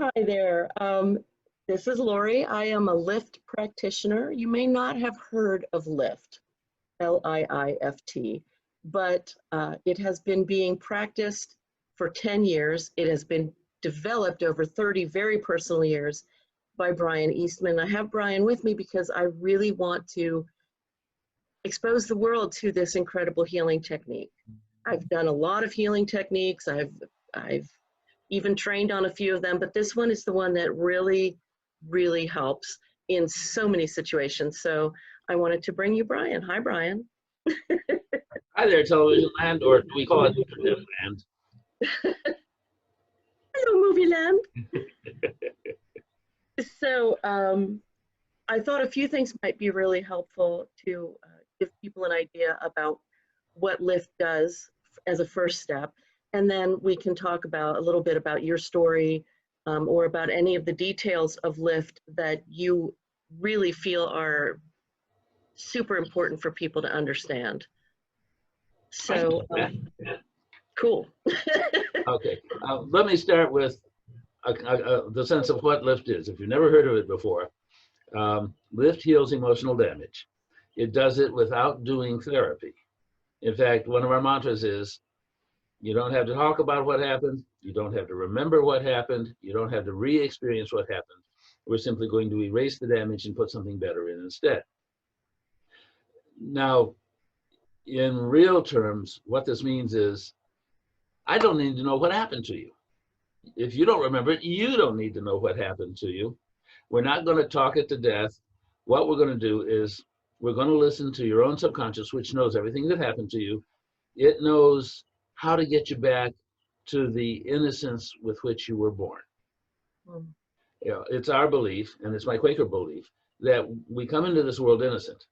Hi there. This is Lori. I am a LIIFT practitioner. You may not have heard of LIIFT, L-I-I-F-T, but it has been being practiced for 10 years. It has been developed over 30 very personal years by Brian Eastman. I have Brian with me because I really want to expose the world to this incredible healing technique. I've done a lot of healing techniques. I've even trained on a few of them, but this one is the one that really helps in so many situations. So I wanted to bring you Brian. Hi, Brian. Hi there, television land, or do we call it internet land? Hello, movie land. So I thought a few things might be really helpful to give people an idea about what LIIFT does as a first step. And then we can talk about a little bit about your story or about any of the details of LIIFT that you really feel are super important for people to understand. So, cool. Okay, let me start with the sense of what LIIFT is. If you've never heard of it before, LIIFT heals emotional damage. It does it without doing therapy. In fact, one of our mantras is, you don't have to talk about what happened. You don't have to remember what happened. You don't have to re-experience what happened. We're simply going to erase the damage and put something better in instead. Now, in real terms, what this means is, I don't need to know what happened to you. If you don't remember it, you don't need to know what happened to you. We're not going to talk it to death. What we're going to do is we're going to listen to your own subconscious, which knows everything that happened to you. It knows how to get you back to the innocence with which you were born. You know, it's our belief, and it's my Quaker belief, that we come into this world innocent,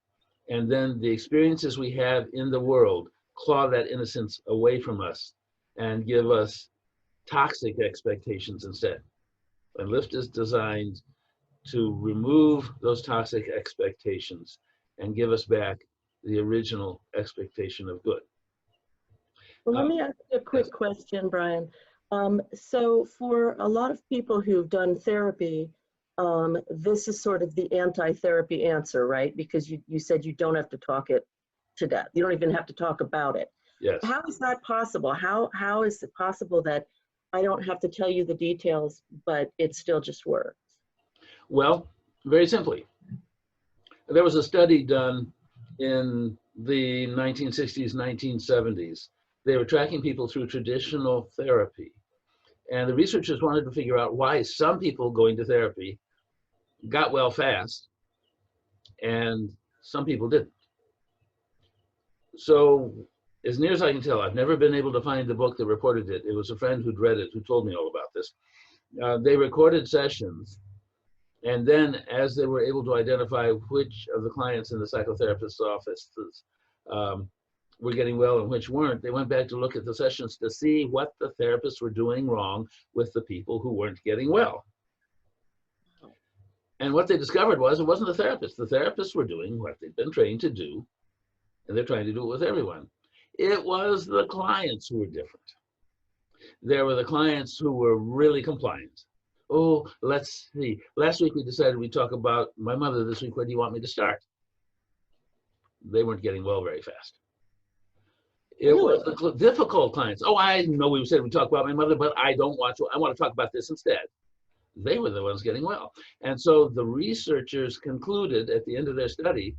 and then the experiences we have in the world claw that innocence away from us and give us toxic expectations instead. And LIIFT is designed to remove those toxic expectations and give us back the original expectation of good. Well, let me ask you a quick question, Brian. So for a lot of people who've done therapy, this is sort of the anti-therapy answer, right? Because you said you don't have to talk it to death. You don't even have to talk about it. Yes. How is that possible? How is it possible that I don't have to tell you the details, but it still just works? Well, very simply. There was a study done in the 1960s, 1970s. They were tracking people through traditional therapy. And the researchers wanted to figure out why some people going to therapy got well fast and some people didn't. So as near as I can tell, I've never been able to find the book that reported it. It was a friend who'd read it who told me all about this. They recorded sessions, and then as they were able to identify which of the clients in the psychotherapist's offices were getting well and which weren't, they went back to look at the sessions to see what the therapists were doing wrong with the people who weren't getting well. And what they discovered was it wasn't the therapists. The therapists were doing what they'd been trained to do, and they're trying to do it with everyone. It was the clients who were different. There were the clients who were really compliant. Oh, let's see. Last week we decided we'd talk about my mother. This week, where do you want me to start? They weren't getting well very fast. It was the difficult clients. Oh, I know we said we'd talk about my mother, but I don't want to. I want to talk about this instead. They were the ones getting well. And so the researchers concluded at the end of their study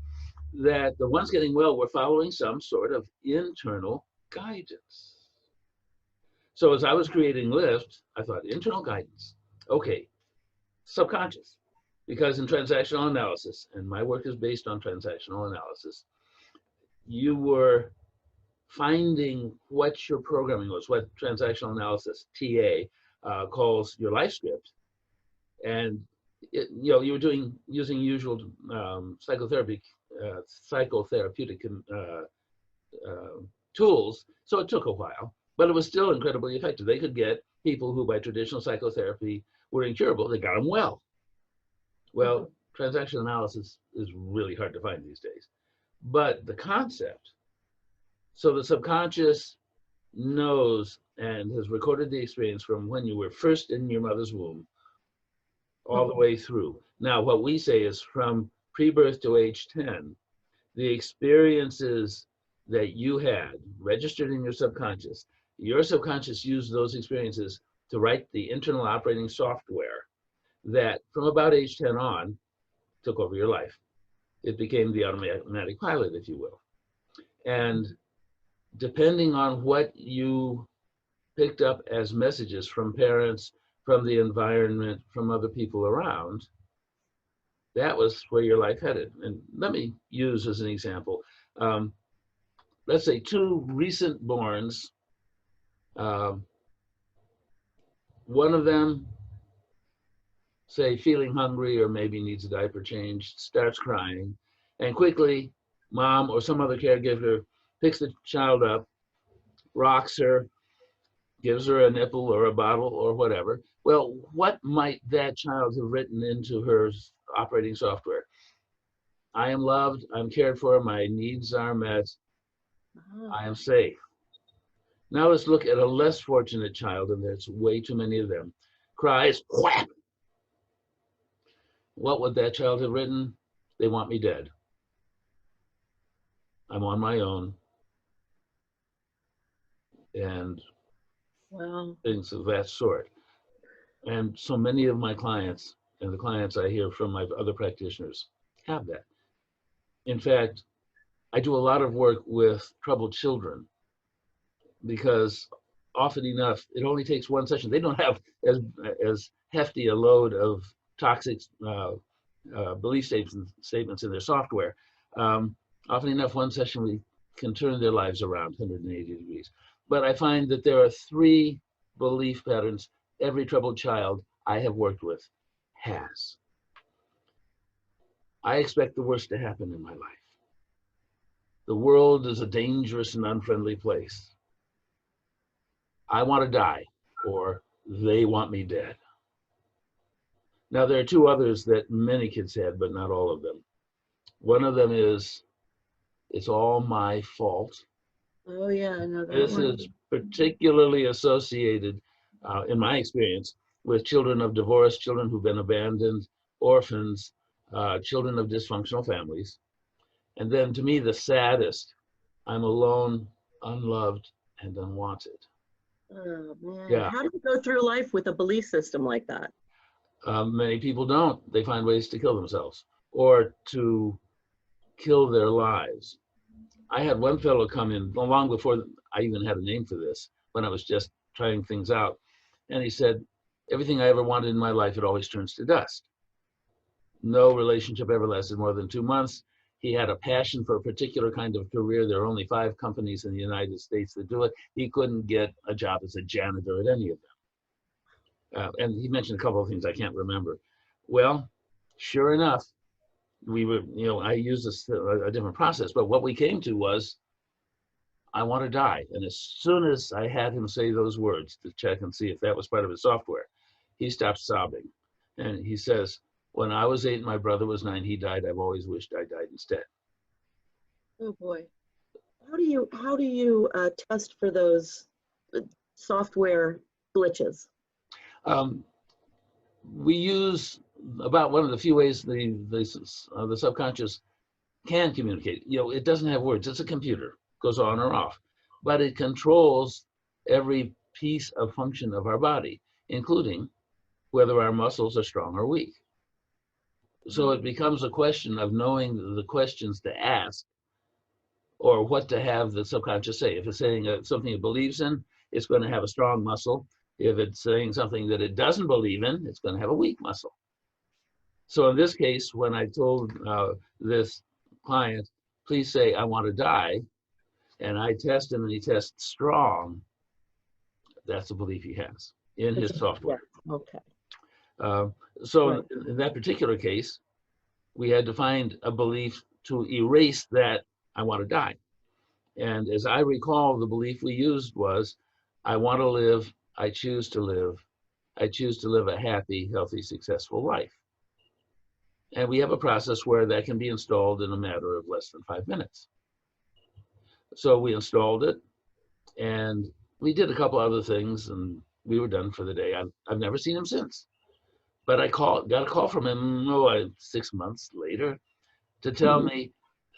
that the ones getting well were following some sort of internal guidance. So as I was creating LIIFT, I thought, internal guidance. Okay, subconscious. Because in transactional analysis, and my work is based on transactional analysis, you were finding what your programming was, what transactional analysis, TA, calls your life script. And you know, you were using usual psychotherapeutic tools, so it took a while, but it was still incredibly effective. They could get people who by traditional psychotherapy were incurable, they got them well. Well, transactional analysis is really hard to find these days. But the concept, so the subconscious knows and has recorded the experience from when you were first in your mother's womb, all the way through. Now, what we say is from pre-birth to age 10, the experiences that you had registered in your subconscious used those experiences to write the internal operating software that from about age 10 on took over your life. It became the automatic pilot, if you will. And depending on what you picked up as messages from parents, from the environment, from other people around, that was where your life headed. And let me use as an example, let's say two recent borns. One of them, say, feeling hungry or maybe needs a diaper change, starts crying, and quickly mom or some other caregiver picks the child up, rocks her, gives her a nipple or a bottle or whatever. Well, what might that child have written into her operating software? I am loved, I'm cared for, my needs are met, I am safe. Now let's look at a less fortunate child, and there's way too many of them. Cries, whap. What would that child have written? They want me dead. I'm on my own. And things of that sort. And so many of my clients and the clients I hear from my other practitioners have that. In fact, I do a lot of work with troubled children because often enough, it only takes one session. They don't have as hefty a load of toxic belief statements in their software. Often enough, one session we can turn their lives around 180 degrees. But I find that there are three belief patterns every troubled child I have worked with has. I expect the worst to happen in my life. The world is a dangerous and unfriendly place. I want to die, or they want me dead. Now, there are two others that many kids had, but not all of them. One of them is, it's all my fault. Oh, yeah, I know that This one. is particularly associated, in my experience, with children of divorce, children who've been abandoned, orphans, children of dysfunctional families. And then to me, the saddest, I'm alone, unloved, and unwanted. Oh, man. Yeah. How do you go through life with a belief system like that? Many people don't. They find ways to kill themselves or to kill their lives. I had one fellow come in long before I even had a name for this, when I was just trying things out. And he said, everything I ever wanted in my life, it always turns to dust. No relationship ever lasted more than 2 months. He had a passion for a particular kind of career. There are only 5 companies in the United States that do it. He couldn't get a job as a janitor at any of them. And he mentioned a couple of things I can't remember. Well, sure enough, we were, I used a different process, but what we came to was, I want to die. And as soon as I had him say those words to check and see if that was part of his software, he stopped sobbing. And he says, when I was 8 and my brother was 9, he died. I've always wished I died instead. Oh, boy. How do you test for those software glitches? We use about one of the few ways the subconscious can communicate. It doesn't have words. It's a computer. It goes on or off. But it controls every piece of function of our body, including whether our muscles are strong or weak. So it becomes a question of knowing the questions to ask or what to have the subconscious say. If it's saying something it believes in, it's going to have a strong muscle. If it's saying something that it doesn't believe in, it's going to have a weak muscle. So in this case, when I told this client, please say, I want to die, and I test him and he tests strong, that's a belief he has in his software. Yeah. Okay. So Right. in that particular case, we had to find a belief to erase that I want to die. And as I recall, the belief we used was, I want to live, I choose to live, I choose to live a happy, healthy, successful life. And we have a process where that can be installed in a matter of less than 5 minutes. So we installed it, and we did a couple other things, and we were done for the day. I've never seen him since. But got a call from him 6 months later to tell me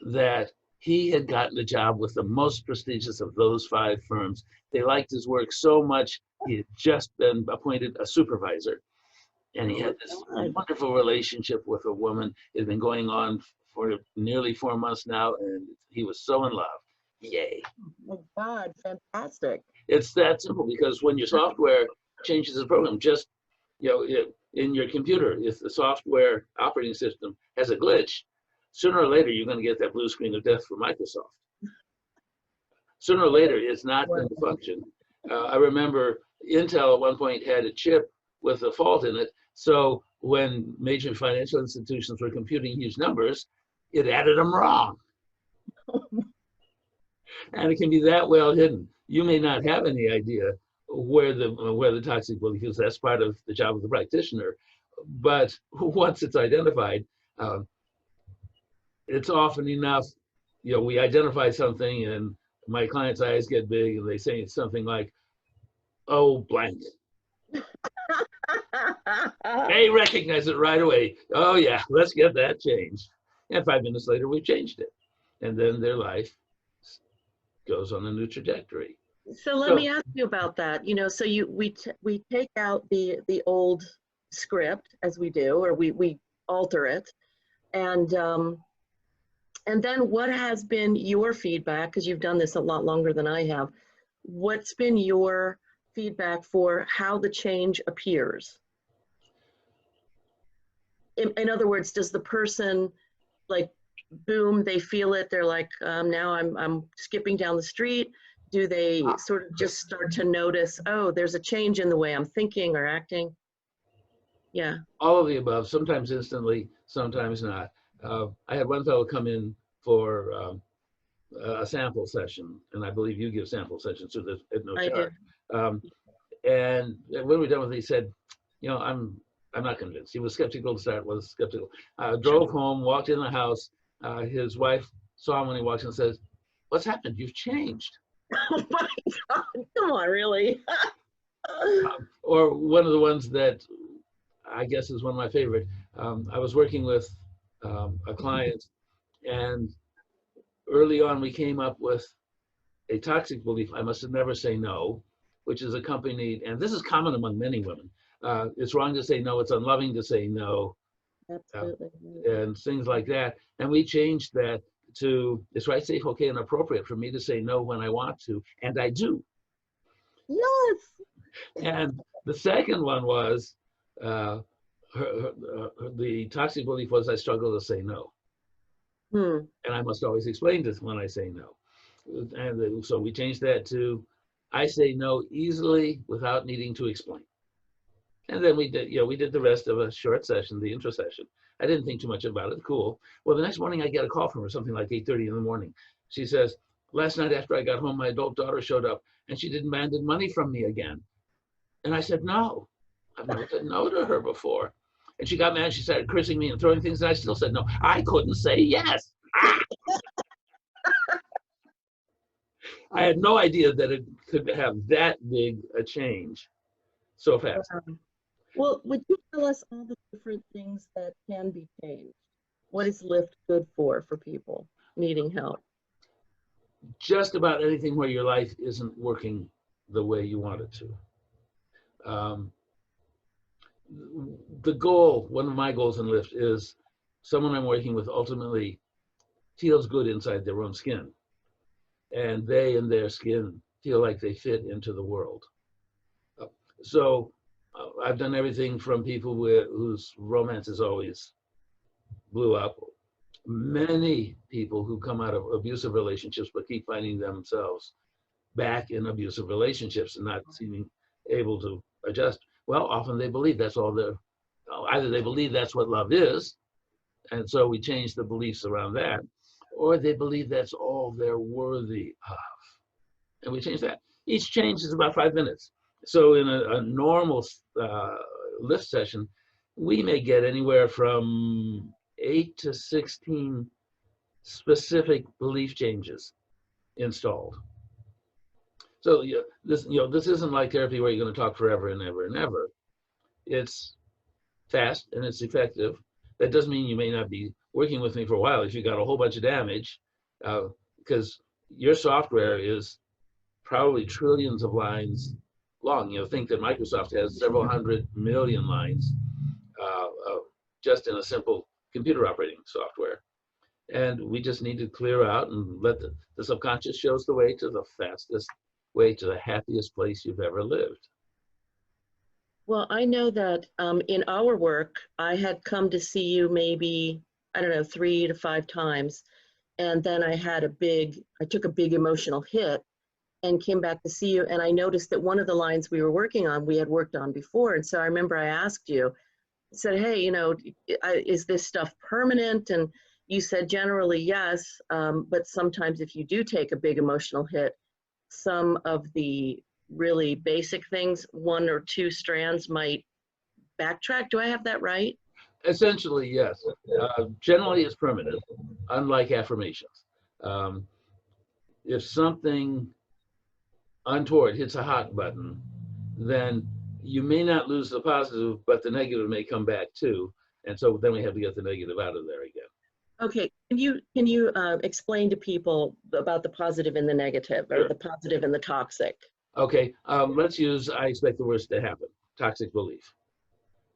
that he had gotten a job with the most prestigious of those 5 firms. They liked his work so much, he had just been appointed a supervisor. And he had this wonderful relationship with a woman. It had been going on for nearly 4 months now, and he was so in love. Yay. Oh my God, fantastic. It's that simple, because when your software changes the program, just, in your computer, if the software operating system has a glitch, sooner or later, you're going to get that blue screen of death from Microsoft. Sooner or later, it's not going to function. I remember Intel at one point had a chip with a fault in it. So when major financial institutions were computing huge numbers, it added them wrong. And it can be that well hidden. You may not have any idea where the toxic belief is. That's part of the job of the practitioner. But once it's identified, it's often enough, we identify something and my client's eyes get big and they say something like, "Oh, blank." They recognize it right away. Oh yeah, let's get that changed. And 5 minutes later, we've changed it. And then their life goes on a new trajectory. So let me ask you about that. So we take out the old script, as we do, or we alter it, and then what has been your feedback? Because you've done this a lot longer than I have. What's been your feedback for how the change appears? In other words, does the person, like, boom, they feel it, they're like, now I'm skipping down the street? Do they sort of just start to notice, oh, there's a change in the way I'm thinking or acting? Yeah. All of the above, sometimes instantly, sometimes not. I had one fellow come in for a sample session, and I believe you give sample sessions so there's no charge. And when we were done with it, he said, I'm not convinced. He was skeptical to start, was skeptical. Drove home, walked in the house. His wife saw him when he walked in and says, "What's happened? You've changed." Oh my God, come on, really? Or one of the ones that I guess is one of my favorite. I was working with a client, and early on we came up with a toxic belief: I must never say no, which is accompanied, and this is common among many women. It's wrong to say no. It's unloving to say no. Absolutely. And things like that. And we changed that to, it's right, safe, okay, and appropriate for me to say no when I want to, and I do. Yes. And the second one was, the toxic belief was, I struggle to say no. And I must always explain this when I say no. And so we changed that to, I say no easily without needing to explain. And then we did the rest of a short session, the intro session. I didn't think too much about it. Cool. Well, the next morning I get a call from her, something like 8:30 in the morning. She says, "Last night after I got home, my adult daughter showed up and she demanded money from me again." And I said, "No, I've never said no to her before." And she got mad. She started cursing me and throwing things, and I still said no. I couldn't say yes. I had no idea that it could have that big a change so fast. Well, would you tell us all the different things that can be changed? What is LIIFT good for people needing help? Just about anything where your life isn't working the way you want it to. The goal, one of my goals in LIIFT, is someone I'm working with ultimately feels good inside their own skin. And they and their skin feel like they fit into the world. So I've done everything from people whose romances always blew up. Many people who come out of abusive relationships but keep finding themselves back in abusive relationships and not seeming able to adjust. Well, often they believe that's all either they believe that's what love is, and so we change the beliefs around that, or they believe that's all they're worthy of, and we change that. Each change is about 5 minutes. So in a normal LIIFT session, we may get anywhere from 8 to 16 specific belief changes installed. So this isn't like therapy where you're going to talk forever and ever and ever. It's fast and it's effective. That doesn't mean you may not be working with me for a while if you got a whole bunch of damage, because your software is probably trillions of lines long. You know, think that Microsoft has several 100 million lines just in a simple computer operating software. And we just need to clear out and let the subconscious shows the way to the fastest way to the happiest place you've ever lived. Well, I know that in our work, I had come to see you maybe, I don't know, 3 to 5 times. And then I took a big emotional hit and came back to see you. And I noticed that one of the lines we were working on, we had worked on before. And so I remember I asked you, I said, hey, you know, is this stuff permanent? And you said generally yes, but sometimes if you do take a big emotional hit, some of the really basic things, 1 or 2 strands might backtrack. Do I have that right? Essentially, yes. Generally, it's permanent, unlike affirmations. If something untoward hits a hot button, then you may not lose the positive, but the negative may come back too. And so then we have to get the negative out of there again. Okay, can you explain to people about the positive and the negative, or the positive and the toxic? Okay, let's use I expect the worst to happen, toxic belief,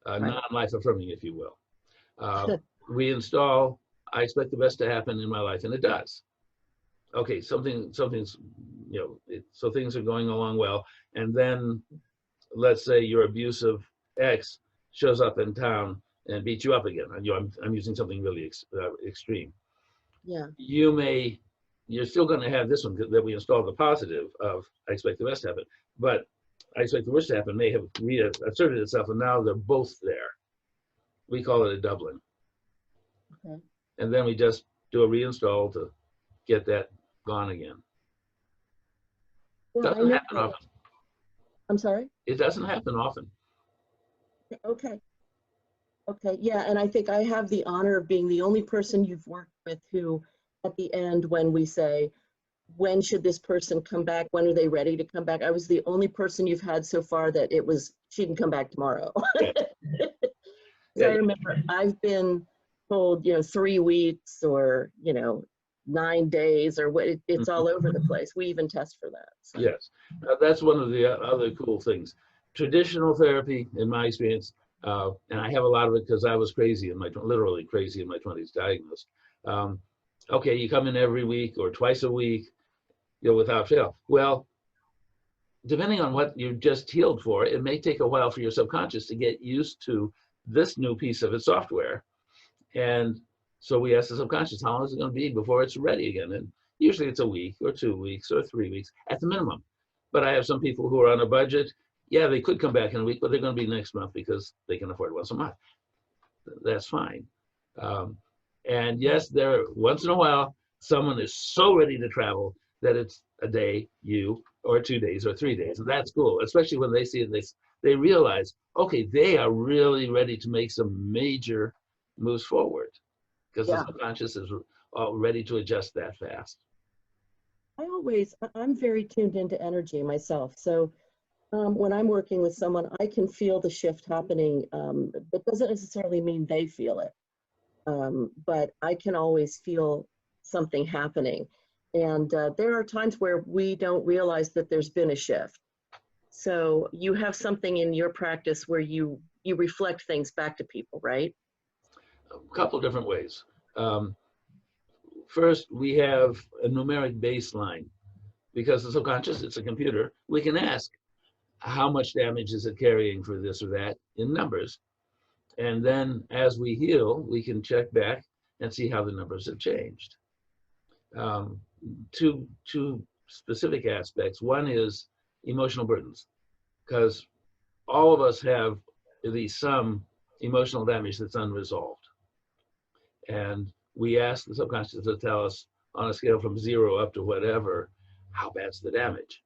Right. non-life affirming, if you will. We install I expect the best to happen in my life, and it does. Okay, something's, you know, so things are going along well, and then let's say your abusive ex shows up in town and beats you up again. You know, I'm using something really extreme. Yeah. You're still going to have this one that we installed the positive of I expect the best to happen, but I expect the worst to happen may have reasserted itself, and now they're both there. We call it a doubling. Okay. And then we just do a reinstall to get that gone again. Well, Doesn't happen often. I'm sorry? It doesn't happen often. Okay. Okay, yeah, and I think I have the honor of being the only person you've worked with who, at the end, when we say, when should this person come back? When are they ready to come back? I was the only person you've had so far that it was, she can come back tomorrow. Yeah. So I remember I've been told, 3 weeks or, 9 days or what, it's all over the place. We even test for that. So. Yes, that's one of the other cool things. Traditional therapy, in my experience, and I have a lot of it because I was literally crazy in my 20s, diagnosed. Okay, you come in every week or twice a week, without fail. Well, depending on what you just healed for, it may take a while for your subconscious to get used to this new piece of its software. And so we ask the subconscious, how long is it going to be before it's ready again? And usually it's a week or 2 weeks or 3 weeks at the minimum. But I have some people who are on a budget. Yeah, they could come back in a week, but they're going to be next month because they can afford once a month. That's fine. And yes, once in a while, someone is so ready to travel that it's a day, or 2 days or 3 days. And that's cool, especially when they see it, they realize, okay, they are really ready to make some major moves forward because the subconscious is ready to adjust that fast. I'm very tuned into energy myself. So when I'm working with someone, I can feel the shift happening. That doesn't necessarily mean they feel it, but I can always feel something happening. And there are times where we don't realize that there's been a shift. So you have something in your practice where you reflect things back to people, right? A couple different ways. First, we have a numeric baseline. Because the subconscious, it's a computer, we can ask, how much damage is it carrying for this or that in numbers? And then as we heal, we can check back and see how the numbers have changed. Two specific aspects. One is emotional burdens, because all of us have at least some emotional damage that's unresolved. And we ask the subconscious to tell us on a scale from 0 up to whatever, how bad's the damage?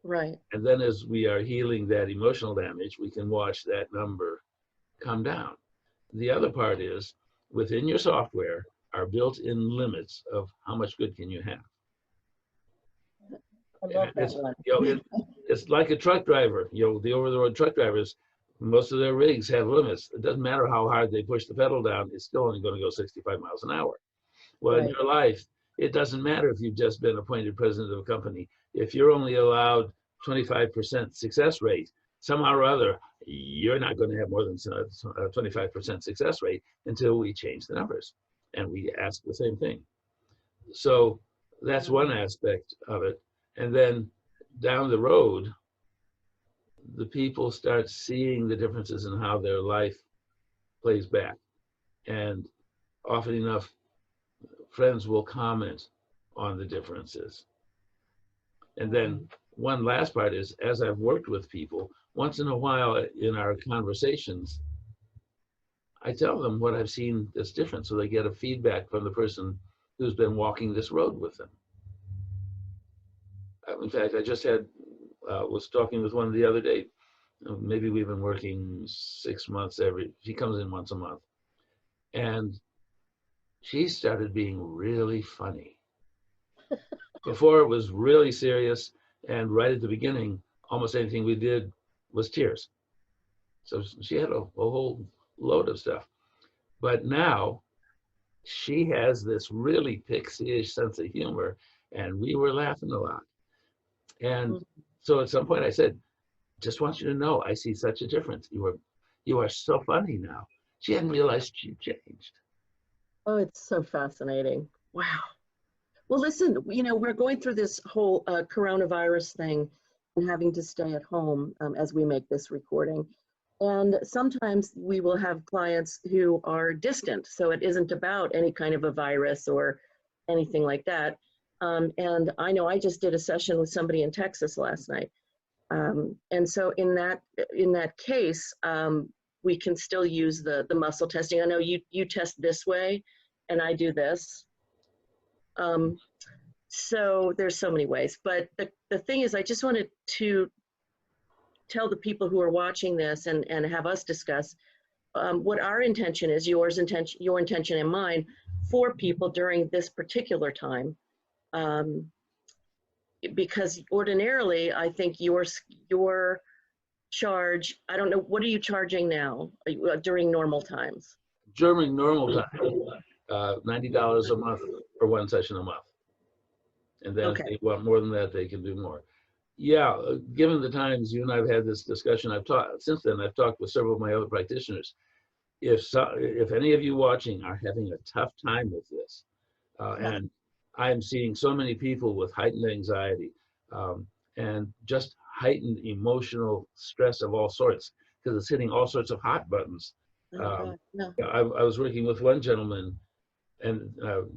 Right. And then as we are healing that emotional damage, we can watch that number come down. The other part is, within your software are built-in limits of how much good can you have. I love that one. It's like a truck driver. The over-the-road truck drivers, Most of their rigs have limits. It doesn't matter how hard they push the pedal down, it's still only going to go 65 miles an hour. Well, in Right. your life, it doesn't matter if you've just been appointed president of a company. If you're only allowed 25% success rate, somehow or other, you're not going to have more than a 25% success rate until we change the numbers. And we ask the same thing. So that's one aspect of it. And then down the road, the people start seeing the differences in how their life plays back. And often enough, friends will comment on the differences. And then one last part is, as I've worked with people, once in a while in our conversations, I tell them what I've seen that's different, so they get a feedback from the person who's been walking this road with them. In fact, I just was talking with one the other day. Maybe we've been working 6 months she comes in once a month. And she started being really funny. Before it was really serious, and right at the beginning, almost anything we did was tears. So she had a whole load of stuff. But now she has this really pixie-ish sense of humor, and we were laughing a lot. And so at some point I said, just want you to know, I see such a difference. You are so funny now. She hadn't realized she changed. Oh, it's so fascinating. Wow. Well, listen, we're going through this whole coronavirus thing and having to stay at home as we make this recording. And sometimes we will have clients who are distant, so it isn't about any kind of a virus or anything like that. And I know I just did a session with somebody in Texas last night. And so in that case, we can still use the muscle testing. I know you test this way and I do this. So there's so many ways, but the thing is, I just wanted to tell the people who are watching this and have us discuss what our intention is, your intention and mine, for people during this particular time. Because ordinarily, I think your charge, I don't know, what are you charging now during normal times? During normal time, $90 a month for one session a month. And then if they want more than that, they can do more. Yeah, given the times you and I have had this discussion, since then I've talked with several of my other practitioners. If any of you watching are having a tough time with this, and I'm seeing so many people with heightened anxiety and just heightened emotional stress of all sorts, because it's hitting all sorts of hot buttons. I was working with one gentleman, and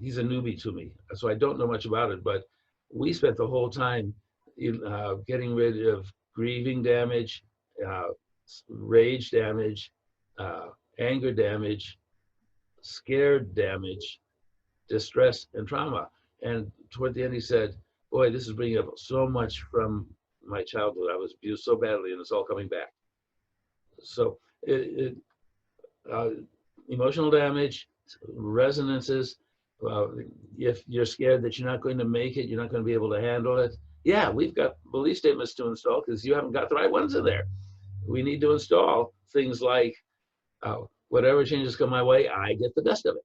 he's a newbie to me, so I don't know much about it, but we spent the whole time getting rid of grieving damage, rage damage, anger damage, scared damage, distress, and trauma. And toward the end, he said, boy, this is bringing up so much from my childhood. I was abused so badly, and it's all coming back. So emotional damage, resonances, if you're scared that you're not going to make it, you're not going to be able to handle it. Yeah, we've got belief statements to install because you haven't got the right ones in there. We need to install things like, whatever changes come my way, I get the best of it.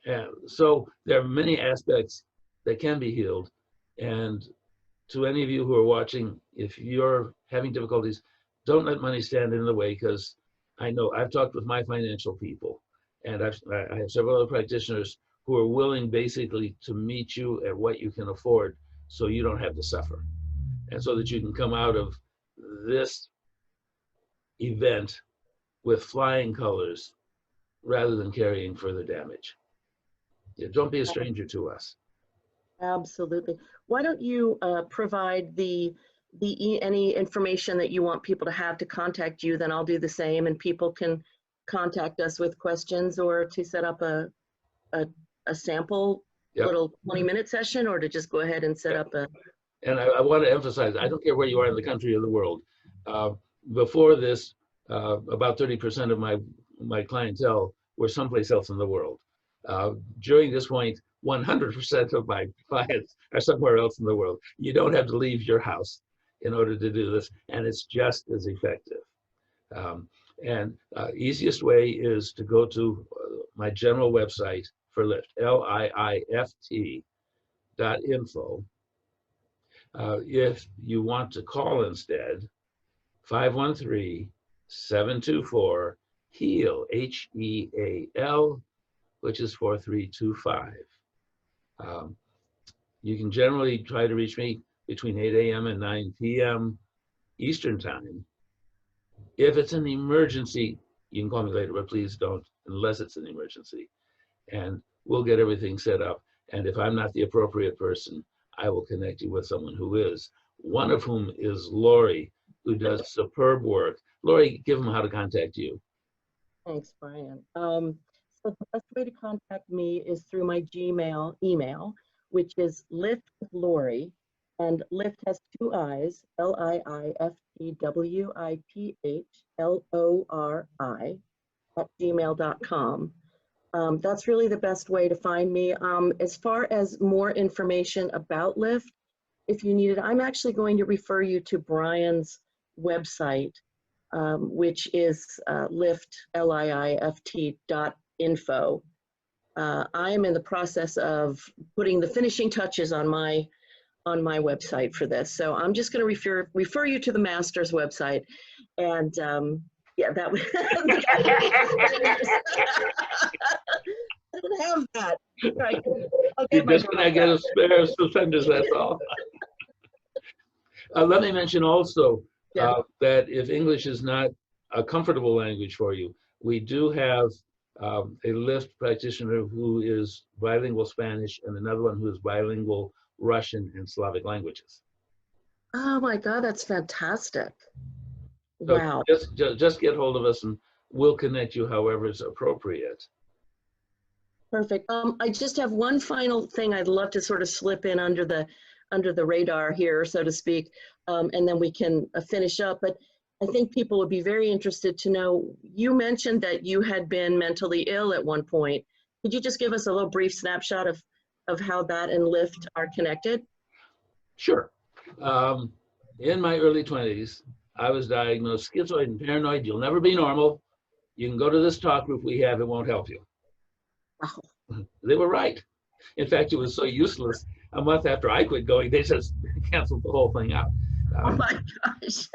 And so there are many aspects that can be healed. And to any of you who are watching, if you're having difficulties, don't let money stand in the way, because I know I've talked with my financial people, and I have several other practitioners who are willing basically to meet you at what you can afford so you don't have to suffer. And so that you can come out of this event with flying colors rather than carrying further damage. Yeah, don't be a stranger to us. Absolutely. Why don't you provide any information that you want people to have to contact you, then I'll do the same, and people can contact us with questions or to set up a sample little 20-minute session, or to just go ahead and set up a... And I want to emphasize, I don't care where you are in the country or the world. Before this, about 30% of my clientele were someplace else in the world. During this point, 100% of my clients are somewhere else in the world. You don't have to leave your house. in order to do this, and it's just as effective. And easiest way is to go to my general website for LIIFT, LIIFT.info. If you want to call instead, 513-724-HEAL, HEAL, which is 4325. You can generally try to reach me between 8 a.m. and 9 p.m. Eastern time. If it's an emergency, you can call me later, but please don't, unless it's an emergency. And we'll get everything set up. And if I'm not the appropriate person, I will connect you with someone who is, one of whom is Lori, who does superb work. Lori, give them how to contact you. Thanks, Brian. So the best way to contact me is through my Gmail email, which is LIIFT and LIIFT has two I's, LIIFTWIPHLORI @gmail.com. That's really the best way to find me. As far as more information about LIIFT, if you need it, I'm actually going to refer you to Brian's website, which is LIIFT.info. I am in the process of putting the finishing touches on my website for this. So I'm just going to refer you to the master's website. And yeah, that was, I don't have that. You're just going to get a spare suspenders, that's all. Let me mention also that if English is not a comfortable language for you, we do have a LIIFT practitioner who is bilingual Spanish and another one who is bilingual Russian and Slavic languages. Oh my God, that's fantastic. So wow. Just get hold of us and we'll connect you however is appropriate. Perfect. I just have one final thing I'd love to sort of slip in under the radar here, so to speak, and then we can finish up. But I think people would be very interested to know, you mentioned that you had been mentally ill at one point. Could you just give us a little brief snapshot of how that and LIIFT are connected? Sure. In my early 20s, I was diagnosed schizoid and paranoid. You'll never be normal. You can go to this talk group we have, it won't help you. Wow. They were right. In fact, it was so useless. A month after I quit going, they just canceled the whole thing out. Oh my gosh.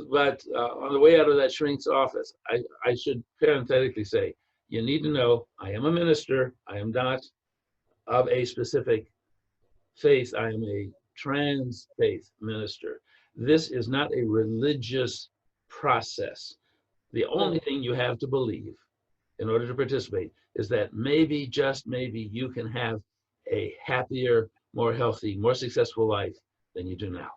But on the way out of that shrink's office, I should parenthetically say, you need to know, I am a minister. I am not of a specific faith. I am a trans faith minister. This is not a religious process. The only thing you have to believe in order to participate is that maybe, just maybe, you can have a happier, more healthy, more successful life than you do now.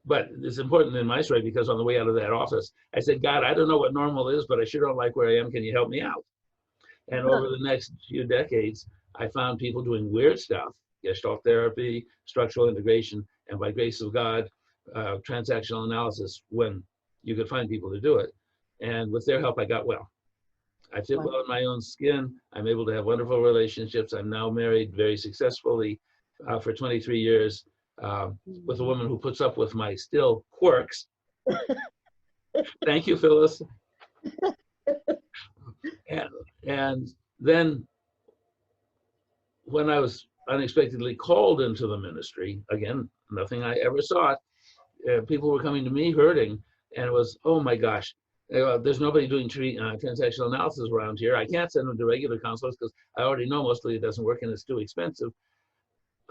But it's important in my story because on the way out of that office, I said, God, I don't know what normal is, but I sure don't like where I am. Can you help me out? And over the next few decades, I found people doing weird stuff, Gestalt therapy, structural integration, and by grace of God, transactional analysis, when you could find people to do it. And with their help, I got well. I fit well in my own skin. I'm able to have wonderful relationships. I'm now married very successfully for 23 years with a woman who puts up with my still quirks. Thank you, Phyllis. And then when I was unexpectedly called into the ministry, again, nothing I ever sought, people were coming to me hurting, and it was, oh my gosh, there's nobody doing transactional analysis around here. I can't send them to regular counselors because I already know mostly it doesn't work and it's too expensive.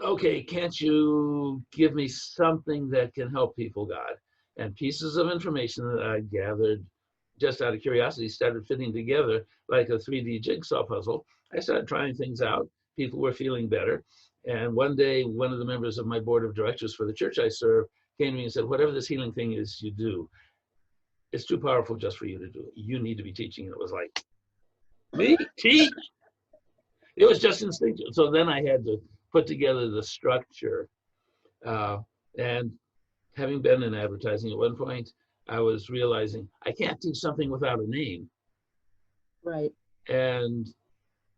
Okay, can't you give me something that can help people, God? And pieces of information that I gathered just out of curiosity started fitting together like a 3D jigsaw puzzle. I started trying things out. People were feeling better. And one day, one of the members of my board of directors for the church I serve came to me and said, whatever this healing thing is you do, it's too powerful just for you to do. You need to be teaching. And it was like, me? Teach? It was just instinctive. So then I had to put together the structure. And having been in advertising at one point, I was realizing I can't teach something without a name. Right. And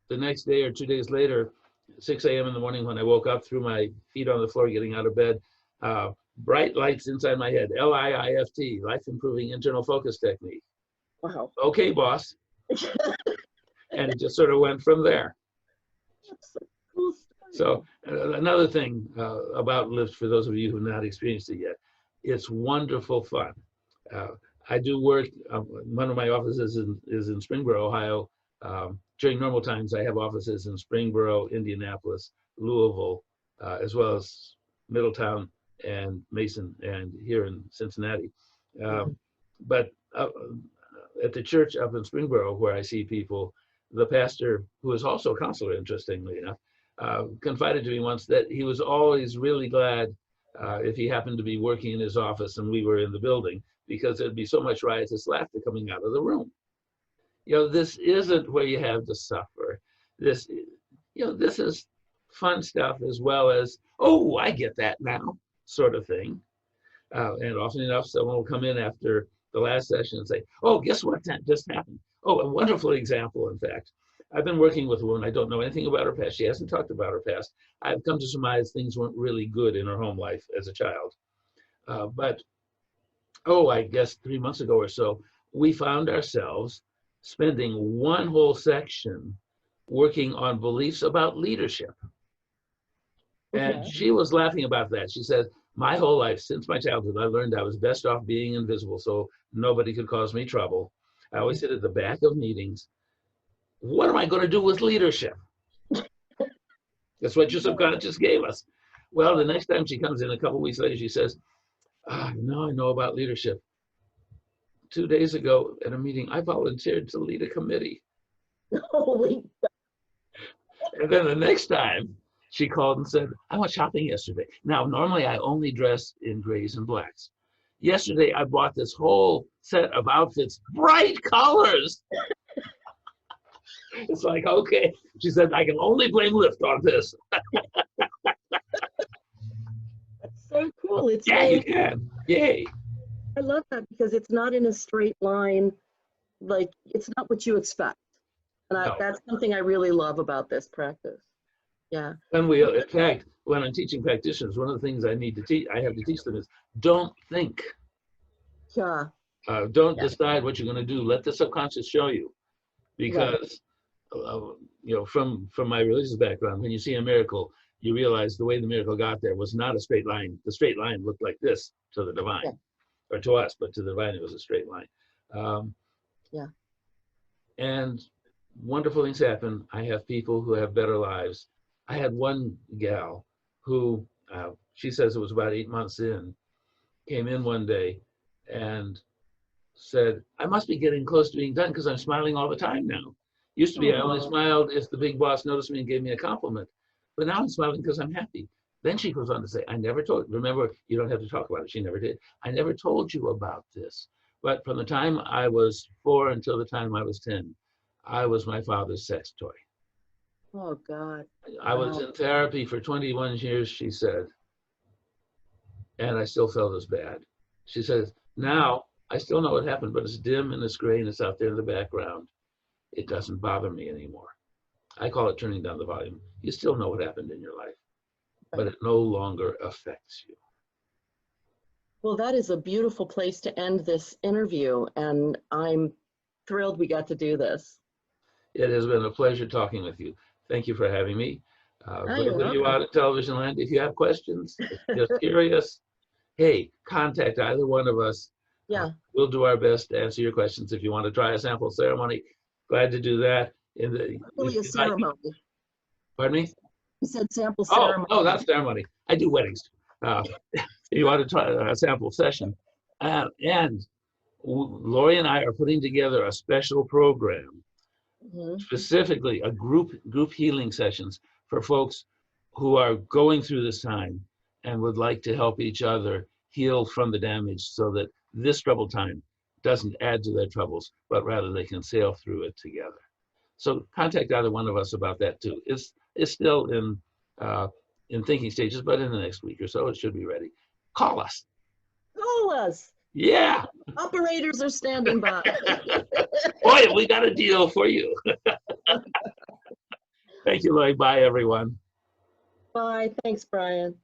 the next day or 2 days later, 6 a.m. in the morning when I woke up, threw my feet on the floor getting out of bed, bright lights inside my head, LIIFT, life improving internal focus technique. Wow. Okay, boss. And it just sort of went from there. That's a cool story. So another thing about LIIFT, for those of you who have not experienced it yet, it's wonderful fun. I do work, one of my offices is in Springboro, Ohio. During normal times, I have offices in Springboro, Indianapolis, Louisville, as well as Middletown and Mason, and here in Cincinnati. But at the church up in Springboro, where I see people, the pastor, who is also a counselor, interestingly enough, confided to me once that he was always really glad if he happened to be working in his office and we were in the building, because there'd be so much riotous laughter coming out of the room. You know, this isn't where you have to suffer. This, you know, this is fun stuff as well as, oh, I get that now, sort of thing. And often enough, someone will come in after the last session and say, oh, guess what that just happened? Oh, a wonderful example, in fact. I've been working with a woman. I don't know anything about her past. She hasn't talked about her past. I've come to surmise things weren't really good in her home life as a child. But I guess 3 months ago or so, we found ourselves spending one whole section working on beliefs about leadership. And she was laughing about that. She said, my whole life, since my childhood, I learned I was best off being invisible so nobody could cause me trouble. I always sit at the back of meetings. What am I going to do with leadership? That's what your subconscious gave us. Well, the next time she comes in, a couple of weeks later, she says, now I know about leadership. 2 days ago at a meeting, I volunteered to lead a committee. Holy. And then the next time she called and said, I went shopping yesterday. Now, normally I only dress in grays and blacks. Yesterday, I bought this whole set of outfits, bright colors. It's like, okay. She said, I can only blame LIIFT on this. That's so cool. It's yeah, you can. Yay. I love that because it's not in a straight line. Like, it's not what you expect. And No. that's something I really love about this practice. Yeah. And we, in fact, when I'm teaching practitioners, one of the things I have to teach them is don't think. Yeah. Don't decide what you're going to do. Let the subconscious show you. Because, you know, from my religious background, when you see a miracle, you realize the way the miracle got there was not a straight line. The straight line looked like this to the divine, or to us, but to the divine, it was a straight line. And wonderful things happen. I have people who have better lives. I had one gal who, she says it was about 8 months in, came in one day and said, I must be getting close to being done because I'm smiling all the time now. Used to be I only smiled if the big boss noticed me and gave me a compliment. But now I'm smiling because I'm happy. Then she goes on to say, I never told, remember, you don't have to talk about it. She never did. I never told you about this. But from the time I was 4 until the time I was 10, I was my father's sex toy. Oh, God. I was in therapy for 21 years, she said, and I still felt as bad. She says, now I still know what happened, but it's dim and it's gray and it's out there in the background. It doesn't bother me anymore. I call it turning down the volume. You still know what happened in your life, but it no longer affects you. Well, that is a beautiful place to end this interview, and I'm thrilled we got to do this. It has been a pleasure talking with you. Thank you for having me. Those of you out at television land, if you have questions, if you're just curious, hey, contact either one of us. Yeah. We'll do our best to answer your questions. If you want to try a sample ceremony, glad to do that. Really a ceremony. Pardon me? You said sample ceremony. Oh, not ceremony. I do weddings. If you want to try a sample session. And Lori and I are putting together a special program, specifically a group healing sessions for folks who are going through this time and would like to help each other heal from the damage so that this troubled time doesn't add to their troubles, but rather they can sail through it together. So contact either one of us about that too. It's still in thinking stages, but in the next week or so, it should be ready. Call us. Call us. Yeah. Operators are standing by. Boy, we got a deal for you. Thank you, Lloyd. Bye, everyone. Bye. Thanks, Brian.